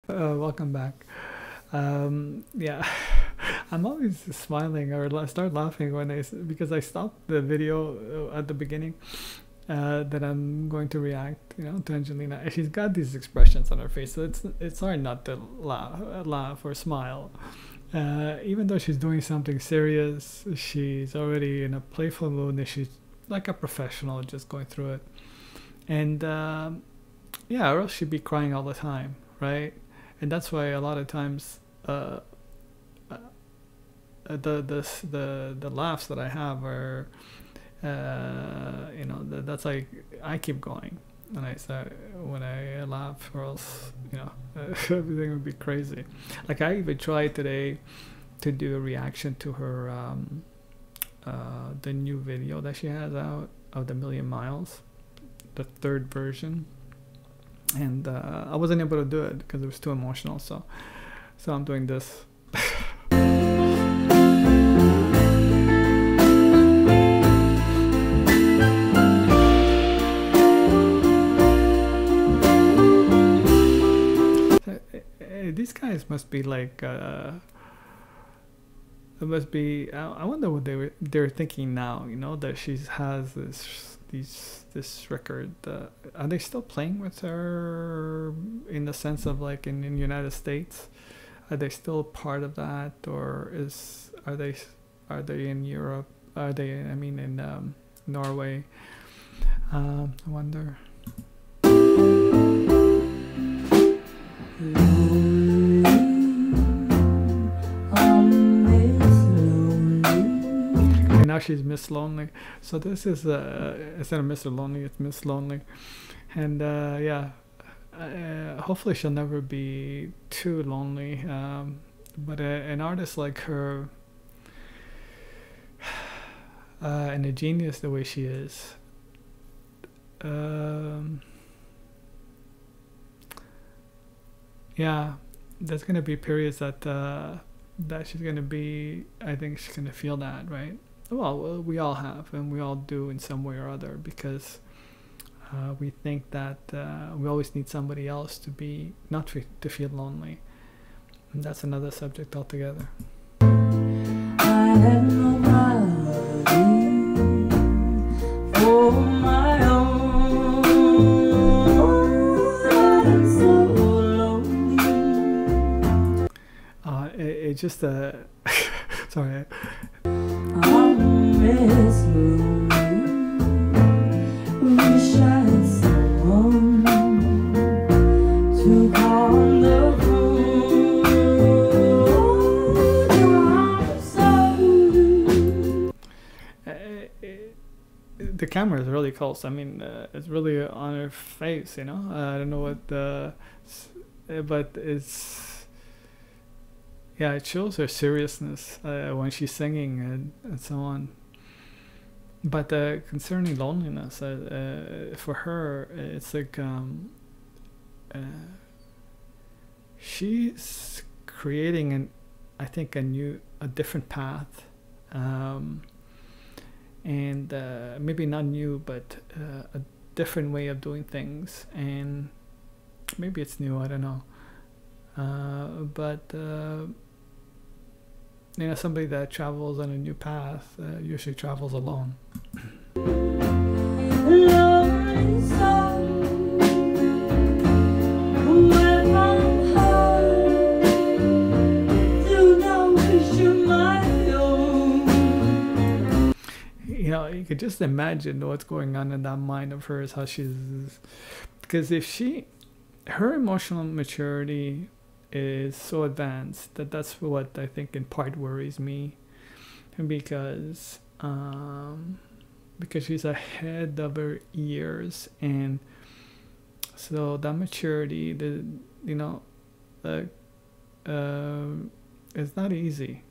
Welcome back. Yeah, I'm always smiling or start laughing when because I stopped the video at the beginning that I'm going to react, to Angelina. And she's got these expressions on her face, so it's hard not to laugh or smile. Even though she's doing something serious, she's already in a playful mood, and she's like a professional, just going through it. And yeah, or else she'd be crying all the time, right? And that's why a lot of times the laughs that I have are that's like I keep going and I start when I laugh, or else everything would be crazy. Like I even tried today to do a reaction to her the new video that she has out of the Million Miles, the third version. And I wasn't able to do it because it was too emotional, so I'm doing this. These guys must be like it must be I wonder what they're thinking now, that she has this record. Are they still playing with her in the sense of like in the United States? Are they still part of that, or are they in Europe? Are they, I mean, in Norway? I wonder. Now she's Miss Lonely, so this is instead of Mr. Lonely, it's Miss Lonely. And yeah, hopefully she'll never be too lonely, but an artist like her, and a genius the way she is, yeah, there's gonna be periods that she's gonna be, I think she's gonna feel that, right? Well, we all have, and we all do in some way or other, because we think that we always need somebody else to be to feel lonely, and that's another subject altogether. I have nobody for my own. I'm so lonely. It just sorry. The camera is really close. I mean, it's really on her face, I don't know what but it's, yeah, it shows her seriousness when she's singing and so on. But concerning loneliness, for her, it's like she's creating I think a different path, and maybe not new, but a different way of doing things. And maybe it's new, I don't know, but somebody that travels on a new path usually travels alone. You could just imagine what's going on in that mind of hers, how she's, because if her emotional maturity is so advanced that's what I think in part worries me, because she's ahead of her years, and so that maturity, it's not easy,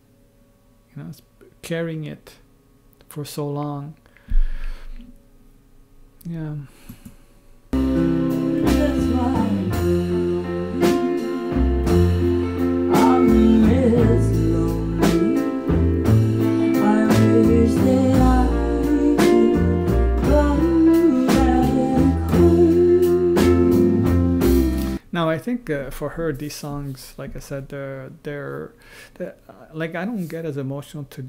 it's carrying it for so long. Yeah. That's why now I think for her, these songs, like I said, they're like, I don't get as emotional to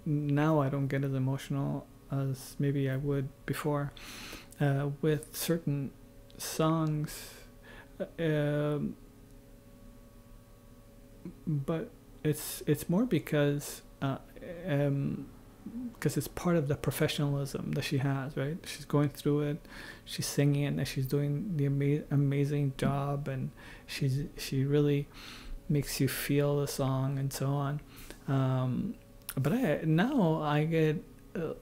now. I don't get as emotional as maybe I would before with certain songs, but it's more because it's part of the professionalism that she has, right? She's going through it, she's singing it, and she's doing the amazing job, and she really makes you feel the song and so on. But now I get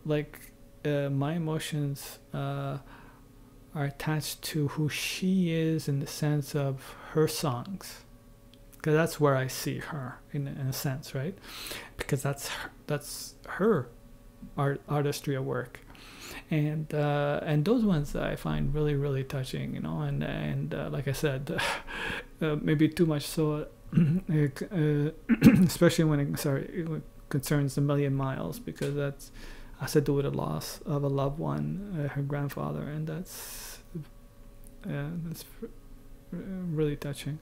my emotions are attached to who she is in the sense of her songs, because that's where I see her in a sense, right? Because that's her artistry at work, and those ones I find really, really touching, and like I said, maybe too much so, especially when it concerns A Million Miles, because that's has to do with a loss of a loved one, her grandfather, and that's really touching.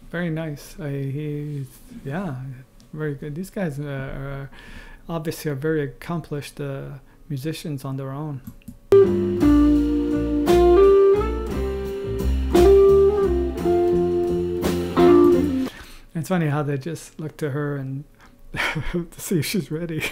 Very nice. Yeah, very good. These guys are obviously very accomplished musicians on their own. It's funny how they just look to her and to see if she's ready.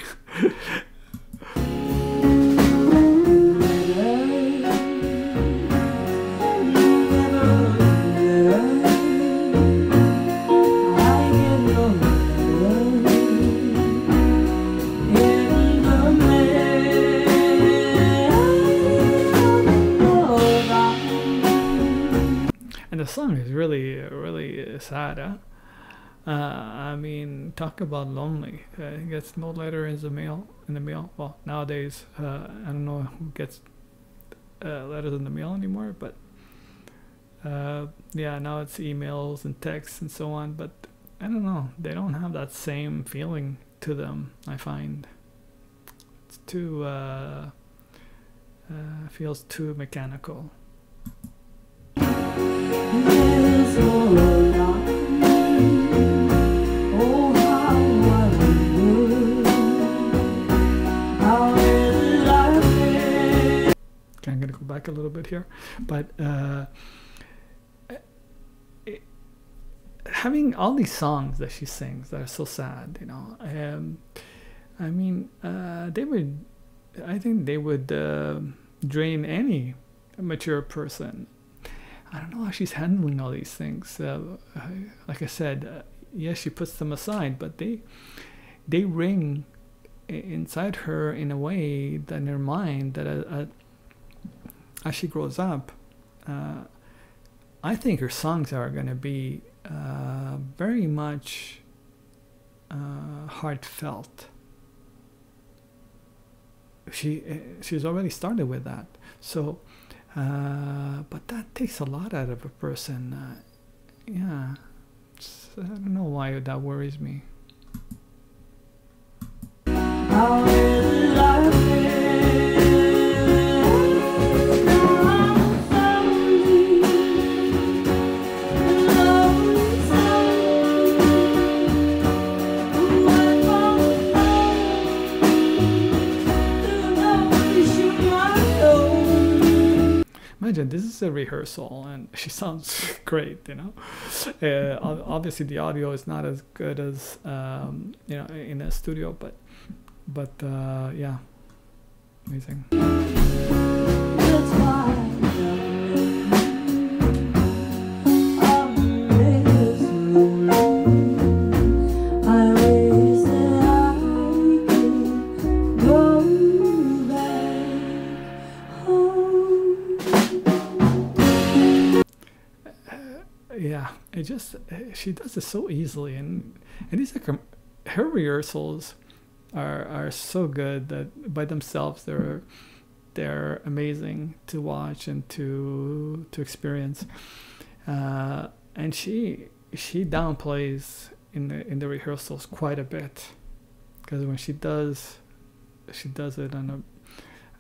The song is really, really sad, huh? I mean, talk about lonely. He gets no letter in the mail. Well, nowadays, I don't know who gets letters in the mail anymore, but yeah, now it's emails and texts and so on. But I don't know, they don't have that same feeling to them. I find it's too feels too mechanical. Okay, I'm gonna go back a little bit here, but having all these songs that she sings that are so sad, I mean, I think they would drain any mature person. I don't know how she's handling all these things. Like I said, yes, she puts them aside, but they ring inside her in a way that in her mind that as she grows up, I think her songs are going to be very much heartfelt. She's already started with that, so. But that takes a lot out of a person. Yeah, I don't know why that worries me. Imagine this is a rehearsal and she sounds great, obviously the audio is not as good as in a studio, but yeah, amazing. yeah, it just she does it so easily, and these are her rehearsals are so good that by themselves they're amazing to watch and to experience. And she downplays in the rehearsals quite a bit, because when she does it on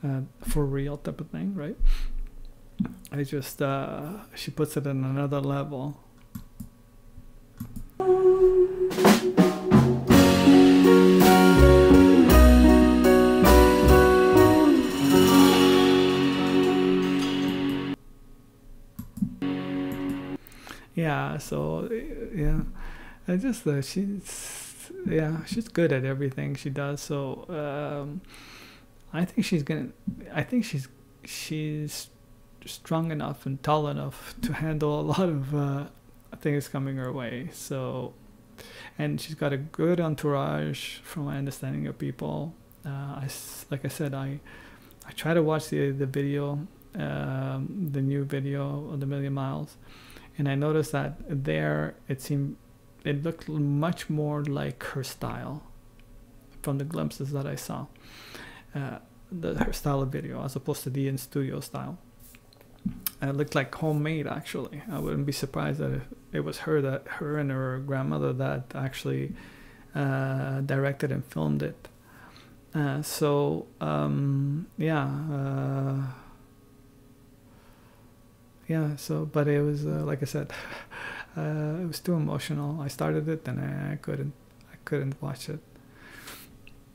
a for real type of thing, right? I just she puts it in another level. Yeah, so yeah, I just she's good at everything she does. So I think she's strong enough and tall enough to handle a lot of things coming her way. So, and she's got a good entourage, from my understanding of people. Like I said, I try to watch the video, the new video of the Million Miles, and I noticed that there it looked much more like her style from the glimpses that I saw. Her style of video as opposed to the in-studio style. It looked like homemade, actually. I wouldn't be surprised that it was her and her grandmother that actually directed and filmed it. So but it was like I said, it was too emotional. I started it and I couldn't watch it.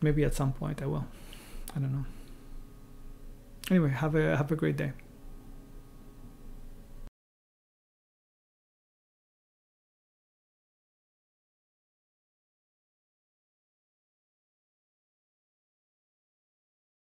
Maybe at some point I will. I don't know. Anyway, have a great day.